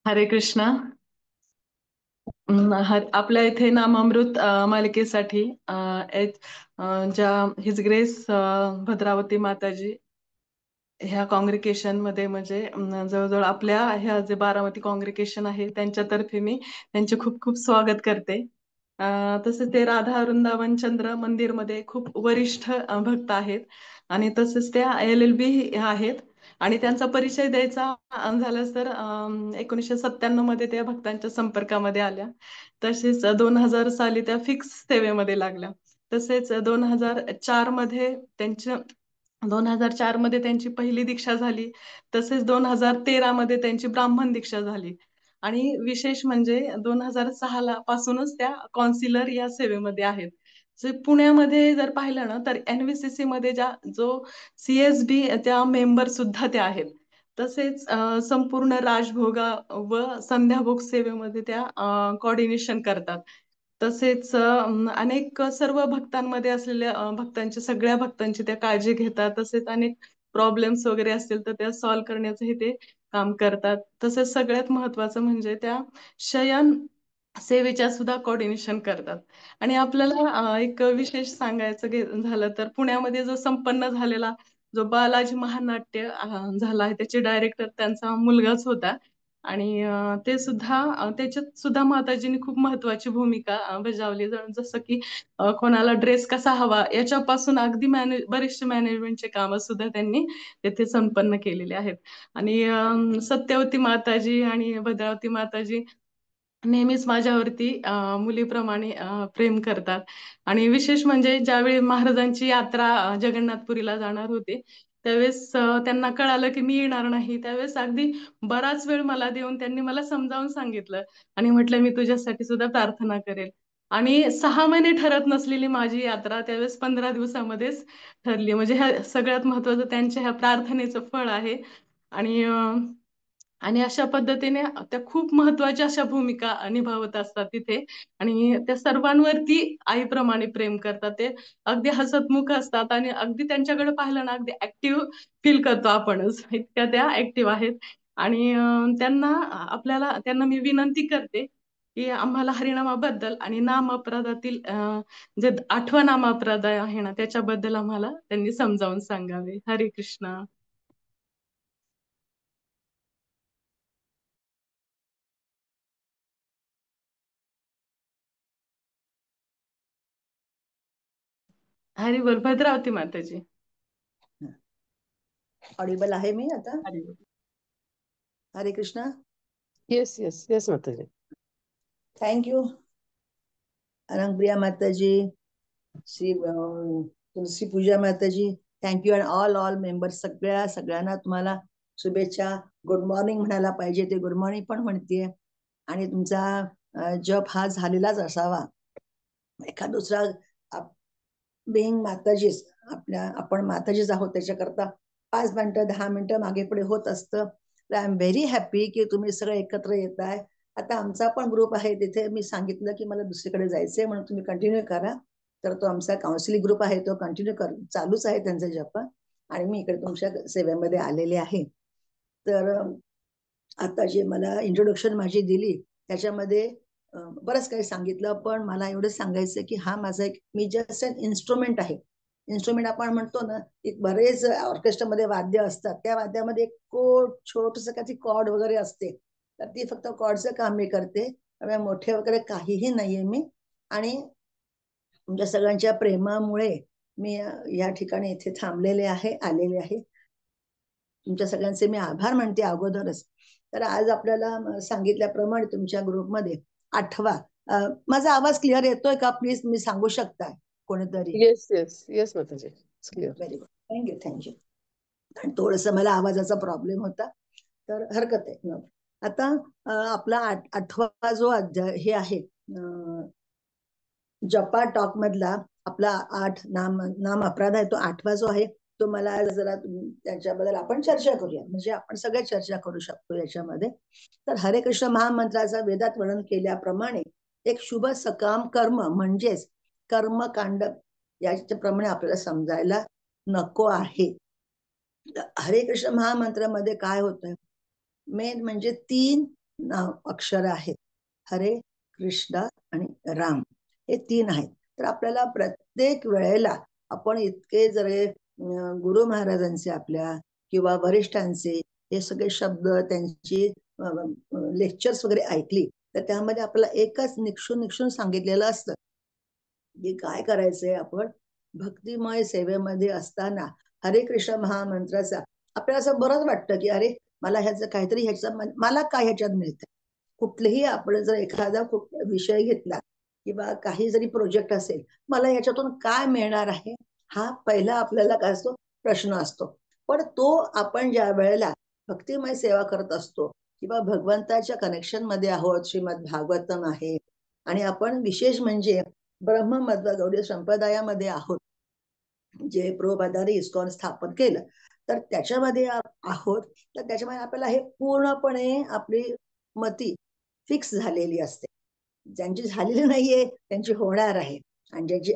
हरे कृष्णा. आपल्या इथे नामामृत मालिकेसाठी ज्या हिज ग्रेस भद्रावती माताजी ह्या कॉंग्रिगेशन मध्ये म्हणजे जवळजवळ आपल्या ह्या जे बारामती कॉंग्रिगेशन आहे त्यांच्यातर्फे मी त्यांचे खूप खूप स्वागत करते. तसेच ते राधा वृंदावन चंद्र मंदिर मध्ये खूप वरिष्ठ भक्त आहेत आणि तसेच त्या LLB आहेत. आणि त्यांचा परिचय द्यायचा झाल्यास तर 1997 मध्ये त्या भक्तांच्या संपर्कामध्ये आल्या. तसेच 2000 साली त्या फिक्स सेवेमध्ये लागल्या. तसेच 2004 मध्ये त्यांच्या 2004 मध्ये त्यांची पहिली दीक्षा झाली. तसेच 2013 मध्ये त्यांची ब्राह्मण दीक्षा झाली. आणि विशेष म्हणजे 2006 पासूनच त्या कॉन्सिलर या सेवेमध्ये आहेत. पुण्यामध्ये जर पाहिलं ना तर NVCC मध्ये जो CSB त्या मेंबर सुद्धा त्या आहेत. तसेच संपूर्ण राजभोगा व संध्याभोग सेवेमध्ये त्या कोऑर्डिनेशन करतात. तसेच अनेक सर्व भक्तांमध्ये असलेल्या भक्तांची सगळ्या भक्तांची त्या काळजी घेतात. तसेच अनेक प्रॉब्लेम्स वगैरे असतील तर त्या सॉल्व्ह करण्याचंही ते काम करतात. तसेच सगळ्यात महत्वाचं म्हणजे त्या शयन सेवेच्या सुद्धा कोऑर्डिनेशन करतात. आणि आपल्याला एक विशेष सांगायचं झालं तर पुण्यामध्ये जो संपन्न झालेला जो बालाजी महानाट्य झाला आहे त्याचे डायरेक्टर त्यांचा मुलगाच होता. आणि ते सुद्धा त्याच्यात सुद्धा माताजींनी खूप महत्वाची भूमिका बजावली. जसं की कोणाला ड्रेस कसा हवा याच्यापासून अगदी बरेचसे मॅनेजमेंटचे काम सुद्धा त्यांनी तेथे संपन्न केलेले आहेत. आणि सत्यवती माताजी आणि भद्रावती माताजी नेहमीच माझ्यावरती मुलीप्रमाणे प्रेम करतात. आणि विशेष म्हणजे ज्यावेळी महाराजांची यात्रा जगन्नाथपुरीला जाणार होते त्यावेळेस त्यांना कळालं की मी येणार नाही. त्यावेळेस अगदी बराच वेळ मला देऊन त्यांनी मला समजावून सांगितलं आणि म्हटलं मी तुझ्यासाठी सुद्धा प्रार्थना करेल. आणि 6 महिने ठरत नसलेली माझी यात्रा त्यावेळेस 15 दिवसामध्येच ठरली. म्हणजे ह्या सगळ्यात महत्वाचं त्यांच्या ह्या प्रार्थनेचं फळ आहे. आणि आणि अशा पद्धतीने त्या खूप महत्वाच्या अशा भूमिका निभावत असतात तिथे. आणि त्या सर्वांवरती आईप्रमाणे प्रेम करतात. ते अगदी हसतमुख असतात आणि अगदी त्यांच्याकडे पाहिलं ना अगदी ऍक्टिव्ह फील करतो आपणच, इतक्या त्या ऍक्टिव्ह आहेत. आणि त्यांना मी विनंती करते की आम्हाला हरिनामाबद्दल आणि नाम अपराधातील जे 8वा नाम अपराध आहे ना त्याच्याबद्दल आम्हाला त्यांनी समजावून सांगावे. हरे कृष्णा. हरी बोल भद्रावती माताजी. ऑडिबल आहे मी आता? हरी बोल. हरे कृष्णा. येस येस येस माताजी. थँक्यू अनंगप्रिया माताजी, श्री तुलसी पूजा माताजी. थँक्यू अँड ऑल मेंबर्स, सगळ्यांना तुम्हाला शुभेच्छा. गुड मॉर्निंग म्हणायला पाहिजे ते गुड मॉर्निंग पण म्हणतेय. आणि तुमचा जप हा झालेलाच असावा. एखाद दुसरा बिंग माताजीच आपण माताजीच आहोत त्याच्याकरता 5 मिनिटं 10 मिनिटं मागे पुढे होत असतं. आय एम व्हेरी हॅपी की तुम्ही सगळे एकत्र येत आहे. आता आमचा पण ग्रुप आहे तिथे मी सांगितलं की मला दुसरीकडे जायचंय म्हणून तुम्ही कंटिन्यू करा. तर तो आमचा काउन्सिलिंग ग्रुप आहे तो कंटिन्यू चालूच आहे त्यांचा जप. आणि मी इकडे तुमच्या सेवेमध्ये आलेले आहे. तर आता जे मला इंट्रोडक्शन माझी दिली त्याच्यामध्ये बरंच काही सांगितलं, पण मला एवढंच सांगायचं की हा माझा मी जस्ट अन इन्स्ट्रुमेंट आहे. इन्स्ट्रुमेंट आपण म्हणतो ना, एक बरेच ऑर्केस्ट्रामध्ये वाद्य असतात, त्या वाद्यामध्ये एक छोटस काही कॉर्ड वगैरे असते, तर ती फक्त कॉर्डचं काम मी करते. त्यामुळे मोठे वगैरे काहीही नाहीये मी. आणि तुमच्या सगळ्यांच्या प्रेमामुळे मी या ठिकाणी इथे आलेले आहे. तुमच्या सगळ्यांचे मी आभार मानते अगोदरच. तर आज आपल्याला सांगितल्याप्रमाणे तुमच्या ग्रुपमध्ये 8वा, माझा आवाज क्लिअर येतोय का प्लीज मी सांगू शकता कोणीतरी? येस येस येस माताजी. Very good, thank you. आणि थोडस मला आवाजाचा प्रॉब्लेम होता तर हरकत आहे. आता आपला 8वा जो अध्याय हे आहे जपा टॉक मधला आपला 8 नाम अपराध आहे, तो 8वा जो आहे तो मला जरा त्याच्याबद्दल आपण चर्चा करूया. म्हणजे आपण सगळे चर्चा करू शकतो याच्यामध्ये. तर हरे कृष्ण महामंत्राचा वेदात वर्णन केल्याप्रमाणे एक शुभ सकाम कर्म म्हणजेच कर्मकांड याच्याप्रमाणे आपल्याला समजायला नको आहे. हरे कृष्ण महामंत्रामध्ये काय होतंय, मेन म्हणजे 3 नाव अक्षर आहेत. हरे, कृष्ण आणि राम हे 3 आहेत. तर आपल्याला प्रत्येक वेळेला आपण इतके जर गुरु महाराजांचे आपल्या किंवा वरिष्ठांचे हे सगळे शब्द त्यांची लेक्चर्स वगैरे ऐकली तर त्यामध्ये आपल्याला एकच निक्षून सांगितलेलं असतं की काय करायचंय. आपण भक्तिमय सेवेमध्ये असताना हरे कृष्ण महामंत्राचा आपल्याला असं बरंच वाटतं की अरे मला ह्याचं काहीतरी मला काय ह्याच्यात मिळतं. कुठलेही आपण जर एखादा विषय घेतला किंवा काही जरी प्रोजेक्ट असेल मला याच्यातून काय मिळणार आहे हा पहिला आपल्याला काय असतो प्रश्न असतो. पण तो आपण ज्या वेळेला भक्तिमय सेवा करत असतो किंवा भगवंताच्या कनेक्शन मध्ये आहोत, श्रीमद भागवतम आहे आणि आपण विशेष म्हणजे ब्रह्ममध्व गौडी संप्रदायामध्ये आहोत जे प्रभुपादांनी इस्कॉन स्थापन केलं तर त्याच्यामध्ये आहोत. तर त्याच्यामध्ये आपल्याला हे पूर्णपणे आपली मती फिक्स झालेली असते. ज्यांची झालेली नाहीये त्यांची होणार आहे आणि ज्यांची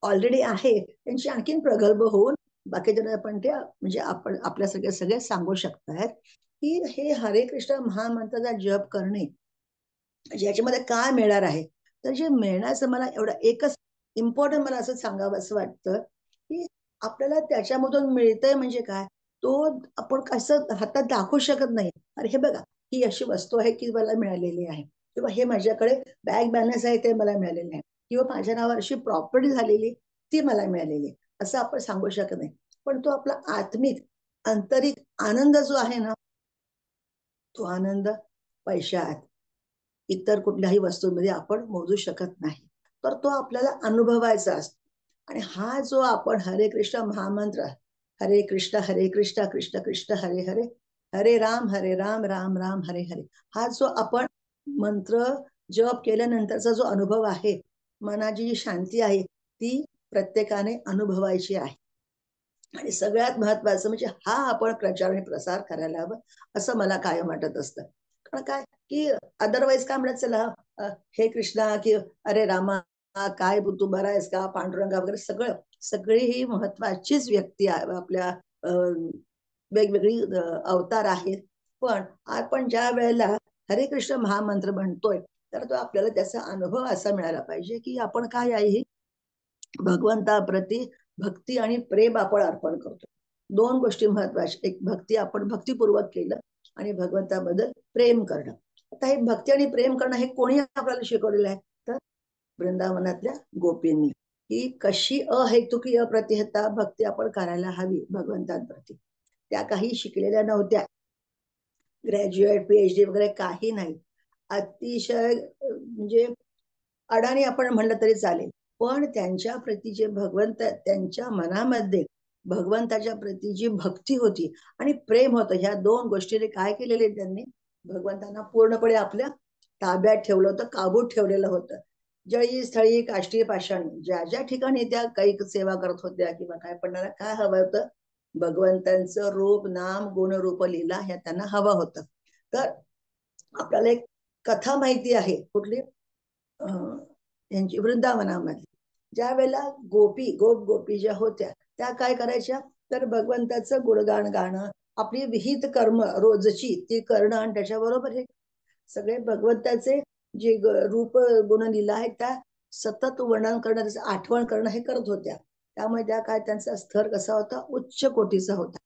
ऑलरेडी आहे त्यांची आणखीन प्रगल्भ होऊन बाकीच्या पण ते म्हणजे आपण आपल्यासारखे सगळे सांगू शकतात की हे हरे कृष्ण महामंत्राचा जप करणे याच्यामध्ये काय मिळणार आहे. तर जे मिळण्याचं मला एवढं एकच इम्पॉर्टंट मला असं सांगावं असं वाटतं की आपल्याला त्याच्यामधून मिळतंय म्हणजे काय तो आपण कसं हातात दाखवू शकत नाही. अरे हे बघा ही अशी वस्तू आहे की मला मिळालेली आहे किंवा हे माझ्याकडे बॅग बॅलन्स आहे ते मला मिळालेले आहे किंवा माझ्या नावावर अशी प्रॉपर्टी झालेली ती मला मिळालेली आहे असं आपण सांगू शकत नाही. पण तो आपला आत्मिक आंतरिक आनंद जो आहे ना तो आनंद पैशात इतर कुठल्याही वस्तूंमध्ये आपण मोजू शकत नाही. तर तो आपल्याला अनुभवायचा असतो. आणि हा जो आपण हरे कृष्ण महामंत्र हरे कृष्ण कृष्ण कृष्ण हरे हरे हरे राम राम राम हरे हरे हा जो आपण मंत्र जप केल्यानंतरचा जो अनुभव आहे मनाची जी शांती आहे ती प्रत्येकाने अनुभवायची आहे. आणि सगळ्यात महत्वाचं म्हणजे हा आपण प्रचार आणि प्रसार करायला हवं असं मला कायम वाटत असतं. कारण काय की अदरवाईज काय म्हणत चला हे कृष्णा की अरे रामा काय तू बरा आहेस का पांडुरंगा वगैरे सगळी ही महत्वाचीच व्यक्ती आहे आपल्या वेगवेगळी अवतार आहेत. पण आपण ज्या वेळेला हरे कृष्ण महामंत्र म्हणतोय तर तो आपल्याला त्याचा अनुभव असा मिळाला पाहिजे की आपण काय आहे भगवंताप्रती भक्ती आणि प्रेम आपण अर्पण करतो. 2 गोष्टी महत्वाच्या. एक भक्ती आपण भक्तीपूर्वक केलं आणि भगवंताबद्दल प्रेम करणं. आता हे भक्ती आणि प्रेम करणं हे कोणी आपल्याला शिकवलेलं आहे तर वृंदावनातल्या गोपींनी ही कशी अहेतुकी अप्रतिहता भक्ती आपण करायला हवी भगवंतांप्रती. त्या काही शिकलेल्या नव्हत्या. ग्रॅज्युएट पीएचडी वगैरे काही नाही. अतिशय म्हणजे अडाणी आपण म्हणलं तरी चालेल. पण त्यांच्या प्रती जे भगवंत त्यांच्या मनामध्ये भगवंताच्या प्रती जी भक्ती होती आणि प्रेम होतं ह्या 2 गोष्टीने काय केलेले त्यांनी भगवंतांना पूर्णपणे आपल्या ताब्यात ठेवलं होतं काबूत ठेवलेलं होतं. जळी स्थळी काष्टी पाषाण ज्या ज्या ठिकाणी त्या काही सेवा करत होत्या किंवा काय पडणारा काय हवं होतं भगवंतांचं रूप नाम गुण रूप लीला ह्या त्यांना हवं होतं. तर आपल्याला एक कथा माहिती आहे कुठली यांची वृंदावनामध्ये ज्या वेळेला गोपी ज्या होत्या त्या काय करायच्या तर भगवंताचं गुणगान गाणं आपली विहित कर्म रोजची ती करणं आणि त्याच्याबरोबर हे सगळे भगवंताचे जे रूप गुणलीला आहेत त्या सतत वर्णन करणं त्याचं आठवण करणं हे करत होत्या. त्यामुळे त्या काय त्यांचा स्तर कसा होता उच्च कोटीचा होता.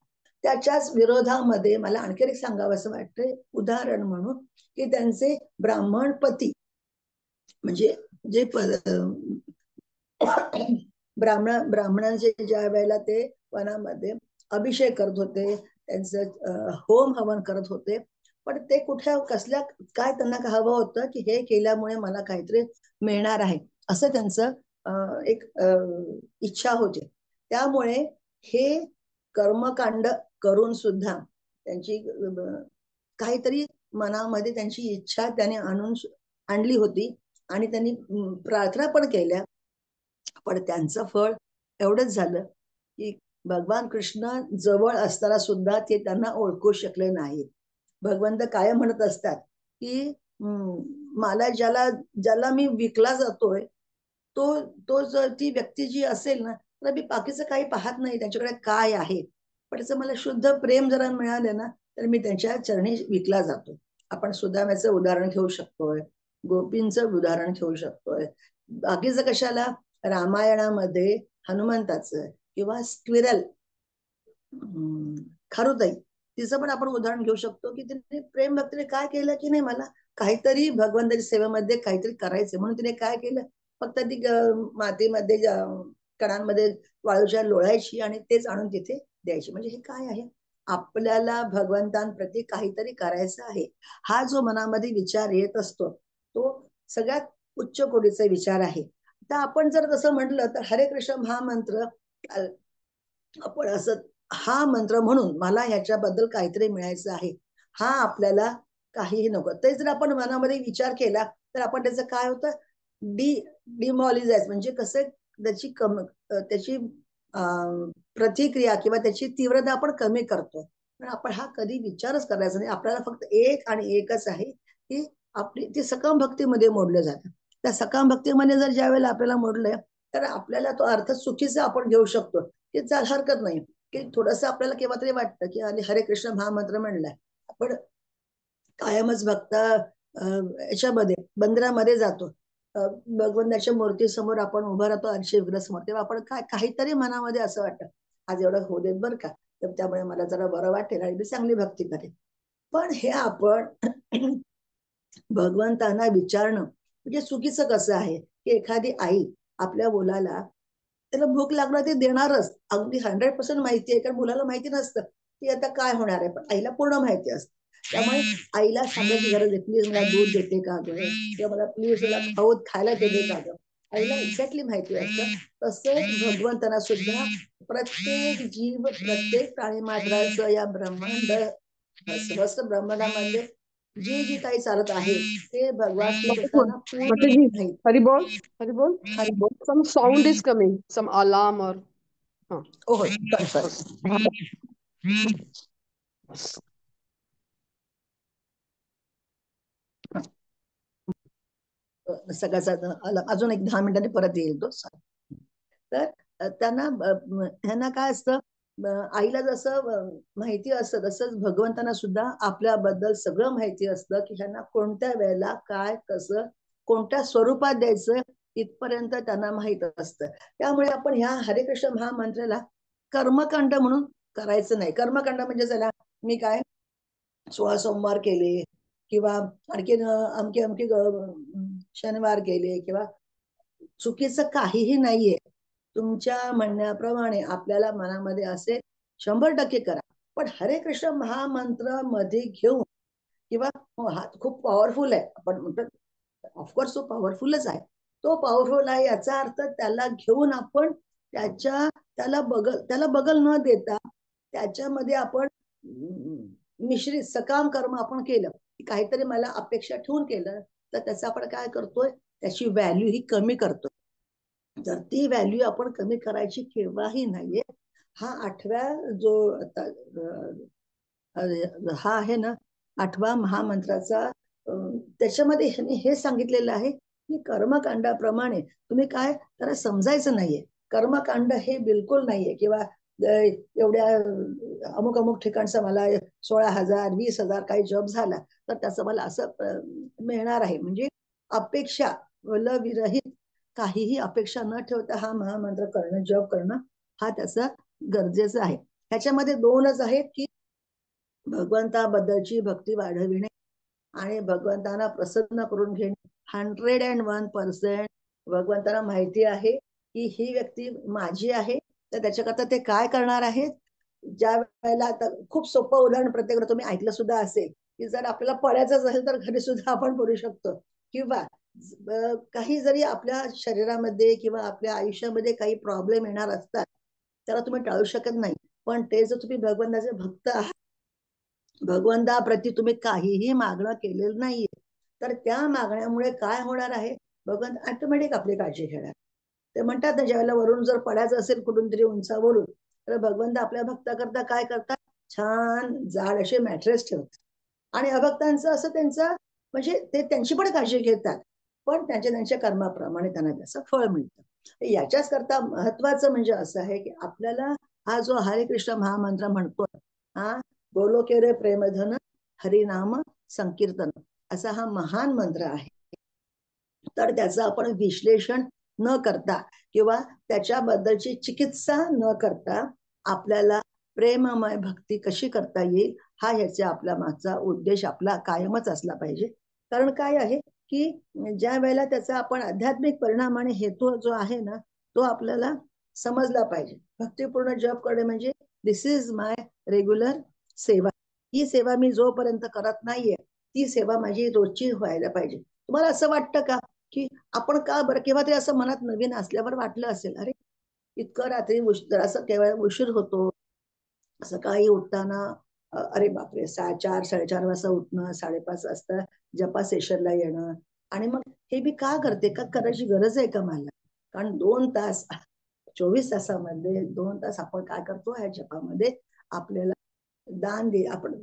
त्याच्याच विरोधामध्ये मला आणखी एक सांगावं असं वाटतंय उदाहरण म्हणून की त्यांचे ब्राह्मण पती म्हणजे जे ब्राह्मणांचे ज्या वेळेला ते वनामध्ये अभिषेक करत होते त्यांचं होम हवन करत होते. पण ते कुठे कसल्या काय त्यांना हवं होतं की हे केल्यामुळे मला काहीतरी मिळणार आहे असं त्यांचं एक इच्छा होती. त्यामुळे हे कर्मकांड करून सुद्धा त्यांची काहीतरी मनामध्ये त्यांची इच्छा त्याने आणली होती आणि त्यांनी प्रार्थना पण केल्या. पण त्यांचं फळ एवढंच झालं की भगवान कृष्ण जवळ असताना सुद्धा ते त्यांना ओळखू शकले नाहीत. भगवंत काय म्हणत असतात की मला ज्याला मी विकला जातोय तो जर ती व्यक्ती जी असेल ना तर मी बाकीचं काही पाहत नाही त्यांच्याकडे काय आहे पण त्याचं मला शुद्ध प्रेम जरा मिळालं ना तर मी त्यांच्या चरणी विकला जातो. आपण सुदाम्याचं उदाहरण घेऊ शकतोय, गोपींचं उदाहरण घेऊ शकतोय. बाकीचं कशाला, रामायणामध्ये हनुमंताचं किंवा स्क्विरल खारुताई तिचं पण आपण उदाहरण घेऊ शकतो की तिने प्रेम भक्तीने काय केलं की नाही, मला काहीतरी भगवंताच्या सेवेमध्ये काहीतरी करायचं म्हणून तिने काय केलं, फक्त ती मातीमध्ये कणांमध्ये वाळूच्या लोळायची आणि तेच आणून तिथे द्यायची. म्हणजे हे काय आहे, आपल्याला भगवंतांप्रती काहीतरी करायचं आहे हा जो मनामध्ये विचार येत असतो तो सगळ्यात उच्च कोटीचा विचार आहे. तर आपण जर तसं म्हटलं तर हरे कृष्ण महामंत्र आपण असं हा मंत्र म्हणून मला ह्याच्याबद्दल काहीतरी मिळायचं आहे, हा आपल्याला काहीही नको. ते जर आपण मनामध्ये विचार केला तर आपण त्याचं काय होतं, डिमॉलिजायच म्हणजे कसं त्याची त्याची प्रतिक्रिया किंवा त्याची तीव्रता आपण कमी करतो. पण आपण हा कधी विचारच करायचा नाही. आपल्याला फक्त एक आणि एकच आहे की आपली ती सकाम भक्तीमध्ये मोडलं जातं. त्या सकाम भक्तीमध्ये जर ज्या वेळेला आपल्याला मोडलंय तर आपल्याला तो अर्थ चुकीचा आपण घेऊ शकतो की चाल हरकत नाही, की थोडस आपल्याला केव्हा तरी वाटतं की आणि हरे कृष्ण महामंत्र म्हणलाय आपण कायमच भक्ता याच्यामध्ये मंदिरामध्ये जातो, भगवंताच्या मूर्तीसमोर आपण उभं राहतो अर्शी विग्रहासमोर, तेव्हा आपण काहीतरी मनामध्ये असं वाटतं आज एवढं होऊ देत बरं का, तर त्यामुळे मला जरा बरं वाटेल आणि मी चांगली भक्ती करेन. पण हे आपण भगवंतांना विचारणं म्हणजे चुकीचं कसं आहे की एखादी आई आपल्या मुलाला त्याला भूक लागणार ते देणारच, अगदी 100% माहिती आहे, कारण मुलाला माहिती नसतं की आता काय होणार आहे, पण आईला पूर्ण माहिती असतं. त्यामुळे आईला सांगायची गरज आहे, प्लीज मला दूध देते का ग, किंवा मला प्लीज मला खायला देते का ग, आईला एक्झॅक्टली माहिती असतं. तसंच भगवंतांना सुद्धा प्रत्येक जीव प्रत्येक प्राणी मात्राचं या ब्रह्मांड समस्त ब्रह्मांडामध्ये जी जी काही चालत आहे ते भगवान श्रीकृष्णांना पूर्ण Mataji, माहिती. Hari bol, Hari bol. आणि बोल. Some sound is coming, some alarm or. Huh. हो हो sorry. सगळ्याचा अजून एक 10 मिनिटांनी परत येईल तो. तर त्यांना ह्यांना काय असतं, आईला जसं माहिती असतं तसंच भगवंतांना सुद्धा आपल्याबद्दल सगळं माहिती असतं की ह्यांना कोणत्या वेळेला काय कसं कोणत्या स्वरूपात द्यायचं इथपर्यंत त्यांना माहित असतं. त्यामुळे आपण ह्या हरे कृष्ण महामंत्राला कर्मकांड म्हणून करायचं नाही. कर्मकांड म्हणजे चला मी काय 16 सोमवार केले किंवा आणखीन अमके अमके शनिवार केले किंवा चुकीचं काहीही नाहीये. तुमच्या म्हणण्याप्रमाणे आपल्याला मनामध्ये असे 100% करा, पण हरे कृष्ण महामंत्र मध्ये घेऊन किंवा हा खूप पॉवरफुल आहे आपण म्हणतो, ऑफकोर्स तो पॉवरफुलच आहे, तो पॉवरफुल आहे याचा अर्थ त्याला घेऊन आपण त्याला बगल न देता त्याच्यामध्ये आपण मिश्रित सकाम कर्म आपण केलं, काहीतरी मला अपेक्षा ठेवून केलं तर त्याचं आपण काय करतोय, त्याची व्हॅल्यू ही कमी करतोय. तर ती व्हॅल्यू आपण कमी करायची केव्हाही नाहीये. हा 8व्या जो हा आहे ना 8वा महामंत्राचा त्याच्यामध्ये हे सांगितलेलं आहे की कर्मकांडाप्रमाणे तुम्ही काय त्याला समजायचं नाहीये. कर्मकांड हे बिलकुल नाहीये किंवा एवढ्या अमुक अमुक ठिकाणचा मला 16,000 20,000 काही जॉब झाला तर त्याचं मला असं मिळणार आहे, म्हणजे अपेक्षा विरहित काहीही अपेक्षा न ठेवता हा महामंत्र करणं, जॉब करणं हा त्याचा गरजेचं आहे. ह्याच्यामध्ये दोनच आहेत की भगवंताबद्दलची भक्ती वाढविणे आणि भगवंतांना प्रसन्न करून घेणे. 101% भगवंतांना माहिती आहे की ही व्यक्ती माझी आहे, तर त्याच्याकरता ते काय करणार आहेत. ज्या वेळेला आता खूप सोपं उदाहरण प्रत्येक तुम्ही ऐकलं सुद्धा असेल की जर आपल्याला पडायचं असेल तर घरी सुद्धा आपण पडू शकतो किंवा काही जरी आपल्या शरीरामध्ये किंवा आपल्या आयुष्यामध्ये काही प्रॉब्लेम येणार असतात त्याला तुम्ही टाळू शकत नाही. पण ते जर तुम्ही भगवंताचे भक्त आहात, भगवंताप्रती तुम्ही काहीही मागणं केलेलं नाहीये, तर त्या मागण्यामुळे काय होणार आहे, भगवंत ऑटोमॅटिक आपली काळजी घेणार. ते म्हणतात ना ज्यावेळेला वरून जर पडायचं असेल कुठून तरी उंचावरून तर भगवंत आपल्या भक्ताकरता काय करतात, छान जाड असे मॅट्रेस ठेवतात आणि अभक्तांचं असं त्यांचं म्हणजे ते त्यांची पण काळजी घेतात, पण त्यांच्या कर्माप्रमाणे त्यांना त्याचं फळ मिळतं. याच्याच करता महत्वाचं म्हणजे असं आहे की आपल्याला हा जो हरे कृष्ण महामंत्र म्हणतोय, हा बोलो के रे प्रेमधन हरिनाम संकीर्तन असा हा महान मंत्र आहे. तर त्याचं आपण विश्लेषण न करता किंवा त्याच्याबद्दलची चिकित्सा न करता आपल्याला प्रेममय भक्ती कशी करता येईल हा ह्याचा आपला मागचा उद्देश आपला कायमच असला पाहिजे. कारण काय आहे की ज्या वेळेला त्याचा आपण आध्यात्मिक परिणाम आणि हेतू जो आहे ना तो आपल्याला समजला पाहिजे. भक्तिपूर्ण जप करणे म्हणजे दिस इज माय रेग्युलर सेवा. ही सेवा मी जोपर्यंत करत नाहीये ती सेवा माझी रोजची व्हायला पाहिजे. तुम्हाला असं वाटतं का की आपण का बरं केव्हा ते असं मनात नवीन असल्यावर वाटलं असेल अरे इतकं रात्री असं केव्हा उशीर होतो, सकाळी उठताना अरे बापरे 4 साडेचार वाजता उठणं, 5:30 वाजता जपा सेशनला येणं आणि मग हे मी का करते, का करायची गरज आहे का मला? कारण 2 तास 24 तासामध्ये 2 तास आपण काय करतो ह्या जपामध्ये आपल्याला आपण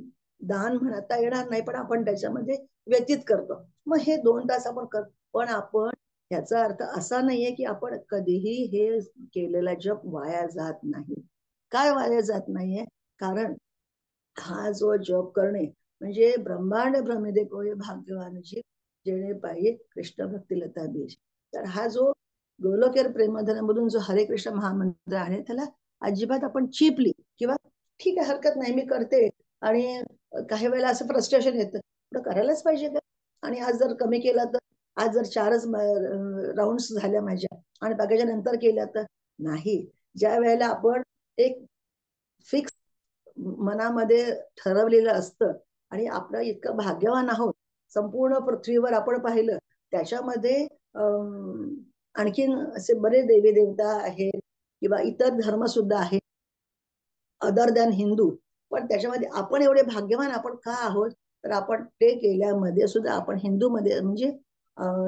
दान म्हणता येणार नाही पण आपण त्याच्यामध्ये व्यतीत करतो. मग हे 2 तास आपण पण आपण याचा अर्थ असा नाहीये की आपण कधीही हे केलेला जप वाया जात नाही. काय वाया जात नाहीये? कारण हा जो जप करणे म्हणजे ब्रह्मांड भ्रमिदे कोय भाग्यवान जीव जेणे पाहिजे कृष्ण भक्ती लता बीज. तर हा जो गोलोकेर प्रेमधनामधून जो हरे कृष्ण महामंत्र आहे त्याला अजिबात आपण चिपली किंवा ठीक आहे हरकत नाही मी करते आणि काही वेळेला असं फ्रस्ट्रेशन येतं पुढं करायलाच पाहिजे का आणि आज जर कमी केलं तर आज जर 4च राऊंड झाल्या माझ्या आणि बाकीच्या नंतर केल्या तर नाही. ज्या वेळेला आपण एक फिक्स मनामध्ये ठरवलेलं असतं आणि आपलं इतकं भाग्यवान आहोत संपूर्ण पृथ्वीवर आपण पाहिलं त्याच्यामध्ये आणखीन असे बरेच देवी देवता आहेत किंवा इतर धर्म सुद्धा आहेत अदर दॅन हिंदू. पण त्याच्यामध्ये आपण एवढे भाग्यवान आपण का आहोत तर आपण ते केल्यामध्ये सुद्धा आपण हिंदूमध्ये म्हणजे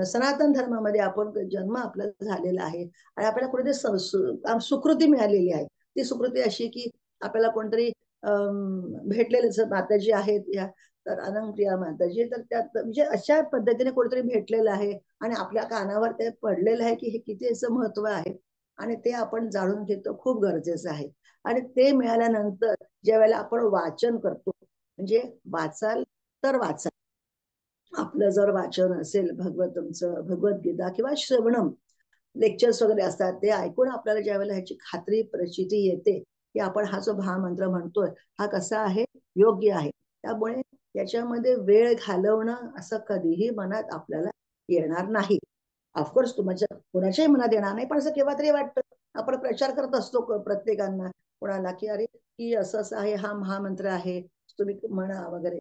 सनातन धर्मामध्ये आपण जन्म आपला झालेला आहे आणि आपल्याला कुठेतरी सुकृती मिळालेली आहे. ती सुकृती अशी की आपल्याला कोणतरी भेटलेले माताजी आहेत या तर अनंतप्रिया माताजी तर त्यात म्हणजे अशा पद्धतीने कोणतरी भेटलेलं आहे आणि आपल्या कानावर ते पडलेलं आहे की हे किती असं महत्व आहे आणि ते आपण जाणून घेतो खूप गरजेचं आहे. आणि ते मिळाल्यानंतर ज्या वेळेला आपण वाचन करतो म्हणजे वाचाल तर वाचाल आपलं जर वाचन असेल भगवतमचं भगवद्गीता किंवा श्रवणम लेक्चर्स वगैरे असतात ते ऐकून आपल्याला ज्या वेळेला ह्याची खात्री प्रचिती येते की आपण हा जो महामंत्र म्हणतोय हा कसा आहे योग्य आहे त्यामुळे त्याच्यामध्ये वेळ घालवणं असं कधीही मनात आपल्याला येणार नाही. ऑफकोर्स तुमच्या कोणाच्याही मनात येणार नाही पण असं केव्हा तरी वाटतं आपण प्रचार करत असतो प्रत्येकांना कोणाला की अरे की असं असं आहे हा महामंत्र आहे तुम्ही म्हणा वगैरे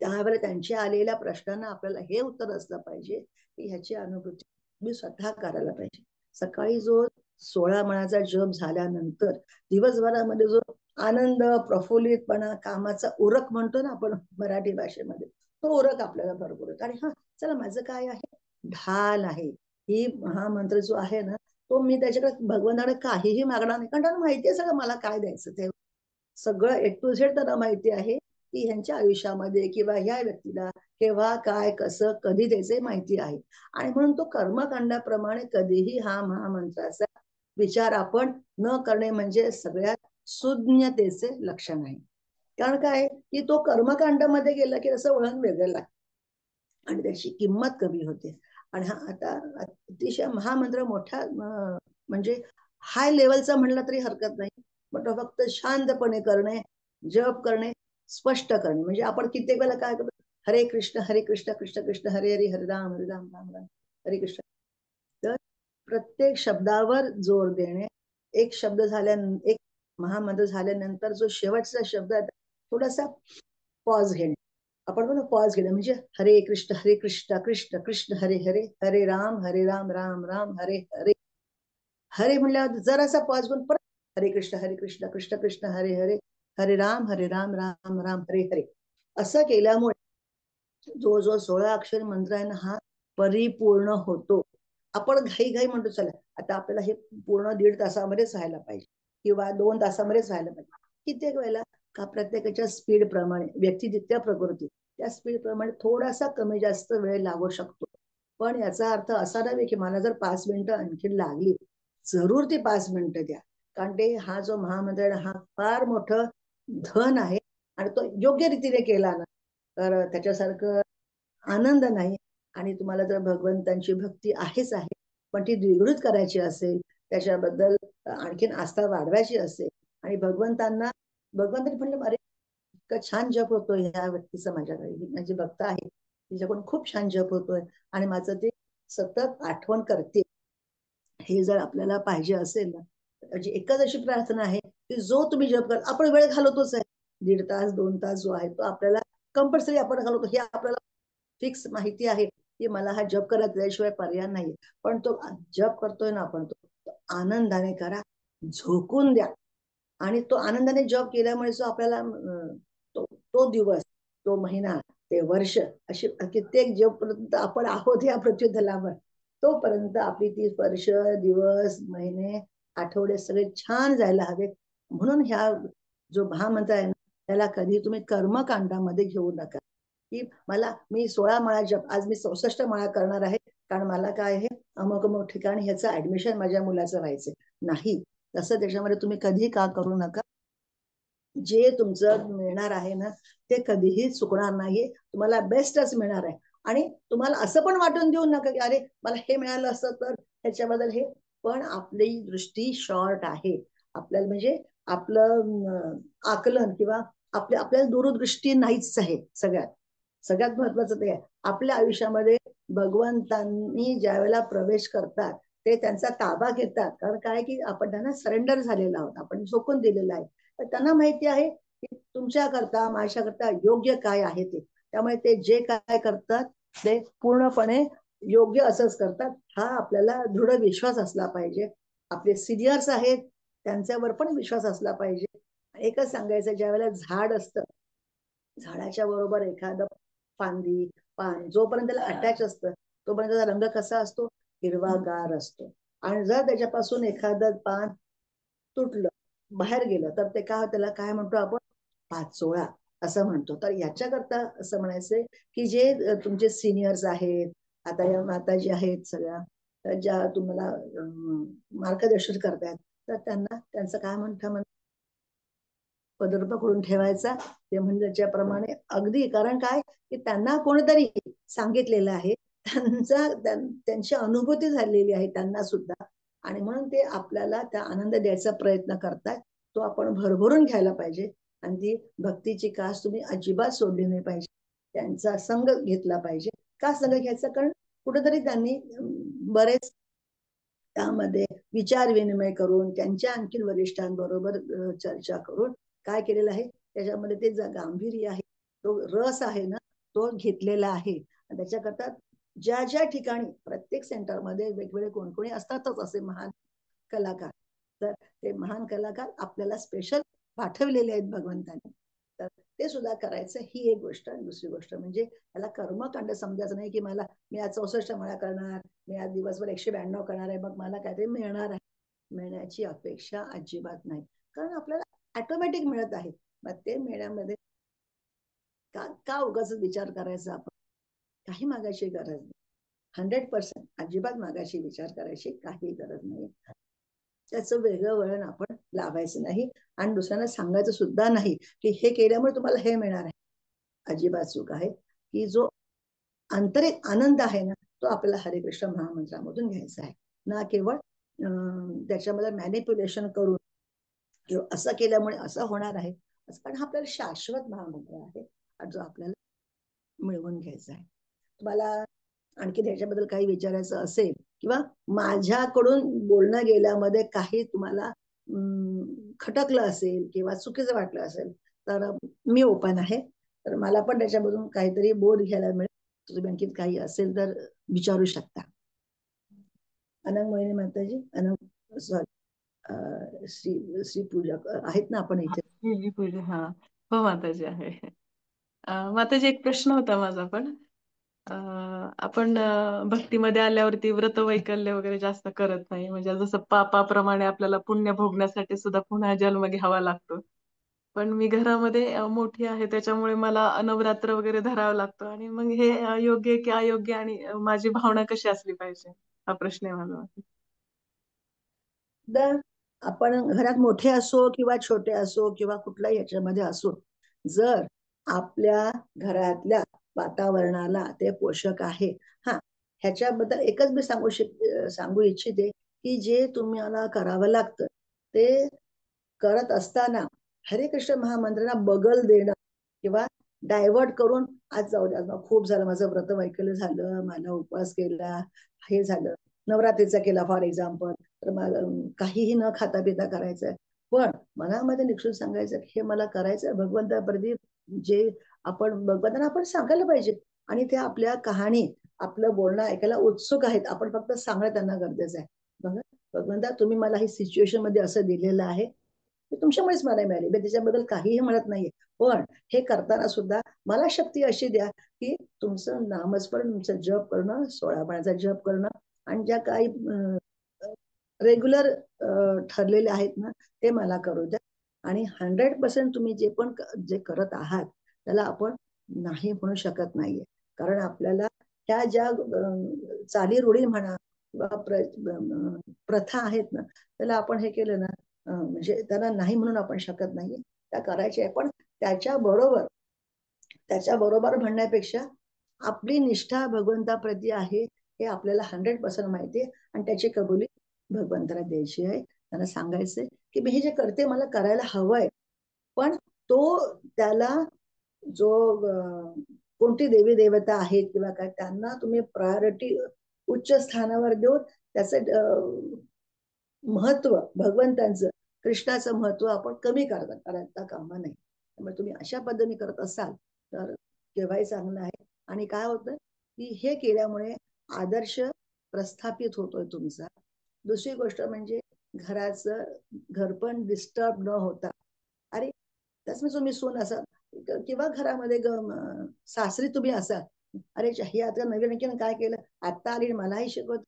त्यावेळेला त्यांच्या आलेल्या प्रश्नांना आपल्याला हे उत्तर असलं पाहिजे की ह्याची अनुभूती मी स्वतः करायला पाहिजे. सकाळी जो 16 मणाचा जप झाल्यानंतर दिवसभरामध्ये जो आनंद प्रफुल्लितपणा कामाचा उरक म्हणतो ना आपण मराठी भाषेमध्ये तो उरक आपल्याला भरपूर आणि हा चला माझं काय आहे ढाल आहे ही हा मंत्र जो आहे ना तो मी त्याच्याकडे भगवंताकडे काहीही मागणार नाही कारण त्यांना माहिती आहे सगळं मला काय द्यायचं ते सगळं ए टू झेड त्यांना माहिती आहे की ह्यांच्या आयुष्यामध्ये किंवा ह्या व्यक्तीला केव्हा काय कसं कधी द्यायचे माहिती आहे आणि म्हणून तो कर्मकांडाप्रमाणे कधीही हा महामंत्राचा विचार आपण न करणे म्हणजे सगळ्यात सुज्ञतेचे लक्षण आहे. कारण काय की तो कर्मकांडामध्ये गेला की असं वळण वेगळं लागतं आणि त्याची किंमत कमी होते आणि हा आता अतिशय महामंत्र मोठ्या म्हणजे हाय लेवलचा म्हणला तरी हरकत नाही पण तो फक्त शांतपणे करणे जप करणे स्पष्ट करणे म्हणजे आपण कित्येक वेळेला काय करतो हरे कृष्ण कृष्ण कृष्ण हरे हरे हरे राम राम राम हरे कृष्ण. तर प्रत्येक शब्दावर जोर देणे एक शब्द एक महामंत्र झाल्यानंतर जो शेवटचा शब्द आहे थोडासा पॉज घेणे आपण म्हणून पॉज घेणे म्हणजे हरे कृष्ण कृष्ण कृष्ण हरे हरे हरे राम राम राम हरे हरे हरे म्हणल्यावर जरासा पॉज घेऊन परत हरे कृष्ण कृष्ण कृष्ण हरे हरे हरे राम राम राम हरे हरे असं केल्यामुळे जो जो 16 अक्षर मंत्र आहे ना हा परिपूर्ण होतो. आपण घाई घाई म्हणतो चला आता आपल्याला हे पूर्ण 1.5 तासामध्येच व्हायला पाहिजे किंवा 2 तासामध्येच व्हायला पाहिजे. कित्येक वेळेला का प्रत्येकाच्या स्पीड प्रमाणे व्यक्ती जितक्या प्रकृती त्या स्पीड प्रमाणे थोडासा कमी जास्त वेळ लागू शकतो पण याचा अर्थ असा नव्हे की मला जर 5 मिनिटं आणखी लागली जरूर ती 5 मिनिटं द्या कारण ते हा जो महामंत्र हा फार मोठं धन आहे आणि तो योग्य रीतीने केला ना तर त्याच्यासारखं आनंद नाही. आणि तुम्हाला जर भगवंतांची भक्ती आहेच आहे, पण ती द्विगुणित करायची असेल, त्याच्याबद्दल आणखीन आस्था वाढवायची असेल आणि भगवंतांनी म्हणलं, अरे इतका छान जप होतोय ह्या व्यक्तीचा, माझ्याकडे ही माझी भक्त आहे, तिच्याकडून खूप छान जप होतोय आणि माझं ते सतत आठवण करते, हे जर आपल्याला पाहिजे असेल ना, म्हणजे एकच अशी प्रार्थना आहे की जो तुम्ही जप कर, आपण वेळ घालवतोच आहे, 1.5 तास 2 तास जो आहे तो आपल्याला कंपल्सरी आपण घालवतो, हे आपल्याला फिक्स माहिती आहे की मला हा जप करायला त्याशिवाय पर्याय नाही. पण तो जप करतोय ना आपण, तो आनंदाने करा, झोकून द्या. आणि तो आनंदाने जॉब केल्यामुळे जो आपल्याला तो तो दिवस, तो महिना, ते वर्ष, अशी कित्येक जोपर्यंत आपण आहोत या पृथ्वी तलावर, तोपर्यंत आपली ती वर्ष, दिवस, महिने, आठवडे सगळे छान जायला हवे. म्हणून ह्या जो महामंत्र आहे ना, त्याला कधी तुम्ही कर्मकांडामध्ये घेऊ नका की मी 16 माळा जप, आज मी 64 माळा करणार आहे, कारण मला काय आहे, अमुक अमुक ठिकाणी ह्याचं ऍडमिशन माझ्या मुलाचं व्हायचं नाही. तसं त्याच्यामध्ये तुम्ही कधी का करू नका. जे तुमचं मिळणार आहे ना, ते कधीही चुकणार नाही, तुम्हाला बेस्टच मिळणार आहे. आणि तुम्हाला असं पण वाटून देऊ नका की अरे मला हे मिळालं असतं तर ह्याच्याबद्दल हे, पण आपली दृष्टी शॉर्ट आहे. आपल्याला म्हणजे आपलं आकलन किंवा आपल्याला दूरदृष्टी नाहीच आहे. सगळ्यात सगळ्यात महत्वाचं ते आहे. आपल्या आयुष्यामध्ये भगवंतांनी ज्या वेळेला प्रवेश करतात, ते त्यांचा ताबा घेतात, कारण काय की आपण त्यांना सरेंडर झालेलो आहोत, आपण झोकून दिलेलं आहे. तर त्यांना माहिती आहे की तुमच्याकरता माझ्याकरता योग्य काय आहे ते, त्यामुळे ते जे काय करतात ते पूर्णपणे योग्य असंच करतात. हा आपल्याला दृढ विश्वास असला पाहिजे. आपले सिनियर्स आहेत त्यांच्यावर पण विश्वास असला पाहिजे. एकच सांगायचं, ज्या वेळेला झाड असतं, झाडाच्या बरोबर एखादं फांदी, पान जोपर्यंत त्याला अटॅच असतं तोपर्यंत त्याचा रंग कसा असतो, हिरवागार असतो. आणि जर त्याच्यापासून एखादं पान तुटलं, बाहेर गेलं, तर ते त्याला काय म्हणतो आपण, पाचोळा असं म्हणतो. तर याच्याकरता असं म्हणायचंय की जे तुमचे सिनियर्स आहेत, आता या माताजी आहेत सगळ्या, ज्या तुम्हाला मार्गदर्शन करतायत, तर त्यांना त्यांचं काय म्हणता पदर पकडून ठेवायचा, ते म्हणजे त्याच्याप्रमाणे अगदी, कारण काय की त्यांना कोणीतरी सांगितलेलं आहे, त्यांची अनुभूती झालेली आहे त्यांना सुद्धा, आणि म्हणून ते आपल्याला त्या आनंद द्यायचा प्रयत्न करतात. तो आपण भरभरून घ्यायला पाहिजे. आणि ती भक्तीची कास तुम्ही अजिबात सोडली नाही पाहिजे. त्यांचा संग घेतला पाहिजे. का संग घ्यायचा, कारण कुठेतरी त्यांनी बरेच त्यामध्ये विचार विनिमय करून, त्यांच्या आणखी वरिष्ठांबरोबर चर्चा करून काय केलेलं आहे, त्याच्यामध्ये ते गांभीर्य आहे, तो रस आहे ना, तो घेतलेला आहे. त्याच्याकरता ज्या ज्या ठिकाणी प्रत्येक सेंटरमध्ये वेगवेगळे कोणकोणी असतातच असे महान कलाकार, तर ते महान कलाकार आपल्याला स्पेशल पाठवलेले आहेत भगवंतांनी, तर ते सुद्धा करायचं, ही एक गोष्ट. आणि दुसरी गोष्ट म्हणजे त्याला कर्मकांड समजायचं नाही की मी आज 64 माळा करणार, मी आज दिवसभर 192 करणार आहे, मग मला काहीतरी मिळणार आहे, मिळण्याची अपेक्षा अजिबात नाही. कारण आपल्याला ऑटोमॅटिक मिळत आहे. मग ते मिळण्यामध्ये का उगाच विचार करायचा, आपण काही मागायची गरज नाही. 100% अजिबात मागायची विचार करायची काही गरज नाही. त्याचं वेगळं वळण आपण लावायचं नाही आणि दुसऱ्यांना सांगायचं सुद्धा नाही की हे केल्यामुळे तुम्हाला हे मिळणार आहे. अजिबात चूक आहे की जो आंतरिक आनंद आहे ना, तो आपल्याला हरिकृष्ण महामंत्रामधून घ्यायचा आहे, ना केवळ त्याच्यामध्ये मॅनिप्युलेशन करून किंवा असं केल्यामुळे असं होणार आहे. कारण हा आपल्याला शाश्वत महामंत्र आहे जो आपल्याला मिळवून घ्यायचा आहे. तुम्हाला आणखी त्याच्याबद्दल काही विचारायचं असेल किंवा माझ्याकडून बोलणं गेल्यामध्ये काही तुम्हाला खटकलं असेल किंवा चुकीचं वाटलं असेल, तर मी ओपन आहे. तर मला पण त्याच्यामधून काहीतरी बोध घ्यायला मिळेल. तुम्ही आणखी काही असेल तर विचारू शकता. अनंग मोहिनी माताजी, अनंग श्री पूजा आहेत ना आपण इथे? पूजा, हा हो माताजी आहे. माताजी एक प्रश्न होता माझा पण. आपण भक्तीमध्ये आल्यावरती व्रत वैकल्य वगैरे जास्त करत नाही, म्हणजे जसं पापाप्रमाणे आपल्याला पुण्य भोगण्यासाठी सुद्धा पुन्हा जन्म घ्यावा लागतो. पण मी घरामध्ये मोठी आहे, त्याच्यामुळे मला नवरात्र वगैरे धरावं लागतं, आणि मग हे योग्य की अयोग्य, आणि माझी भावना कशी असली पाहिजे, हा प्रश्न आहे माझा. आपण घरात मोठे असो किंवा छोटे असो किंवा कुठल्याही ह्याच्यामध्ये असो, जर आपल्या घरातल्या वातावरणाला ते पोषक आहे. हा, ह्याच्याबद्दल एकच मी सांगू इच्छिते की जे तुम्हाला करावं लागतं ते करत असताना हरे कृष्ण महामंत्राला बगल देणं किंवा डायव्हर्ट करून आज जाऊ द्या, खूप झालं माझं व्रत वैकल्य झालं, मला उपवास केला, हे झालं, नवरात्रीचा केला फॉर एक्झाम्पल, तर मला काहीही न खाता पिता करायचंय, पण मनामध्ये निक्षून सांगायचं हे मला करायचं भगवंताप्रती, जे आपण भगवंतांना आपण सांगायला पाहिजे. आणि ते आपल्या कहाणी आपलं बोलणं ऐकायला उत्सुक आहेत, आपण फक्त सांगणं त्यांना गरजेचं आहे. बघा भगवंता, तुम्ही मला ही सिच्युएशन मध्ये असं दिलेलं आहे, ते तुमच्यामुळेच मला मिळाली, मी त्याच्याबद्दल काहीही म्हणत नाहीये, पण हे करताना सुद्धा मला शक्ती अशी द्या की तुमचं नामस्मरण, तुमचं जप करणं, 16 पाण्याचा जप करणं, आणि ज्या काही रेग्युलर ठरलेले आहेत ना ते मला करू द्या. आणि 100% तुम्ही जे करत आहात त्याला आपण नाही म्हणू शकत नाहीये, कारण आपल्याला त्या ज्या चाली रूढी म्हणा प्रथा आहेत ना, त्याला आपण हे केलं ना, म्हणजे त्यांना नाही म्हणून आपण शकत नाहीये, त्या करायच्या आहे. पण त्याच्याबरोबर म्हणण्यापेक्षा आपली निष्ठा भगवंताप्रती आहे हे आपल्याला 100% माहिती आहे, आणि त्याची कबुली भगवंताला द्यायची आहे. त्यांना सांगायचंय की मी हे जे करते मला करायला हवंय, पण तो त्याला जो कोणती देवी देवता आहेत किंवा काय त्यांना तुम्ही प्रायोरिटी उच्च स्थानावर देऊन त्याचं महत्व, भगवंतांचं कृष्णाचं महत्व आपण कमी करता कामा नये. त्यामुळे तुम्ही अशा पद्धतीने करत असाल तर केव्हाही चांगलं आहे. आणि काय होतं की हे केल्यामुळे आदर्श प्रस्थापित होतोय तुमचा. दुसरी गोष्ट म्हणजे घराचं घर पण डिस्टर्ब न होता, अरे त्याच मी तुम्ही सून असाल किंवा घरामध्ये सासरी तुम्ही असाल, अरे हे आता नवीन आणखीन काय केलं, आता आली मलाही शिकवत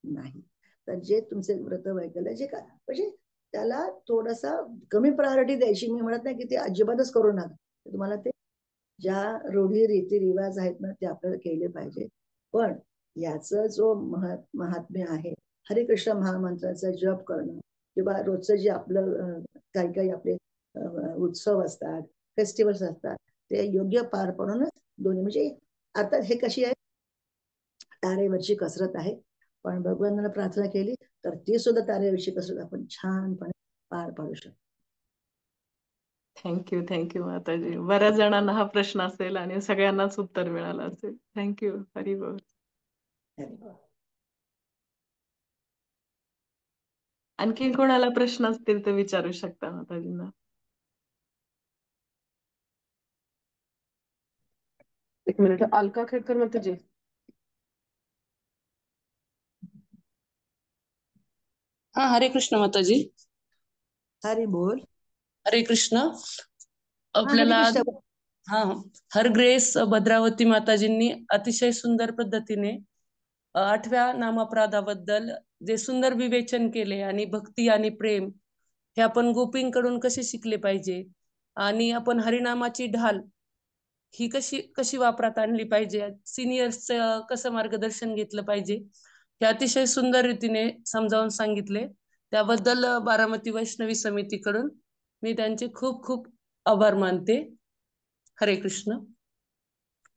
नाही, तर जे तुमचे व्रत वैकल्य जे काय म्हणजे त्याला थोडासा कमी प्रायोरिटी द्यायची. मी म्हणत नाही की ते अजिबातच करू नका, तुम्हाला ते ज्या रूढी रीती रिवाज आहेत ना ते आपल्याला केले पाहिजे. पण याचं जो महात्म्य आहे, हरे कृष्ण महामंत्राचा जप करणं किंवा रोजचं जे आपलं काही काही आपले उत्सव असतात, फेस्टिवल्स असतात, ते योग्य पार पडूनच दोन्ही, म्हणजे अर्थात हे कशी आहे तारेवरची कसरत आहे, पण भगवानाला प्रार्थना केली तर ती सुद्धा तारेवरची कसरत आपण छानपणे पार पाडू शकतो. थँक्यू माताजी. बऱ्याच जणांना हा प्रश्न असेल आणि सगळ्यांनाच उत्तर मिळालं असेल. थँक्यू. हरिबोल. आणखी कोणाला प्रश्न असतील तर विचारू शकता माताजींना. एक मिनिट, अलका खेडकर माताजी. हा, हरे कृष्ण माताजी. हरी बोल. हरे कृष्ण. हरे आपल्याला कृष्ण. हा, हर ग्रेस भद्रावती माताजींनी अतिशय सुंदर पद्धतीने 8व्या नामपराधाबद्दल जे सुंदर विवेचन केले, आणि भक्ती आणि प्रेम हे आपण गोपींकडून कसे शिकले पाहिजे, आणि आपण हरिनामाची ढाल ही कशी कशी वापरात आणली पाहिजे, सिनियर्सचं कसं मार्गदर्शन घेतलं पाहिजे, हे अतिशय सुंदर रीतीने समजावून सांगितले. त्याबद्दल बारामती वैष्णवी समितीकडून मी त्यांचे खूप खूप आभार मानते. हरे कृष्ण.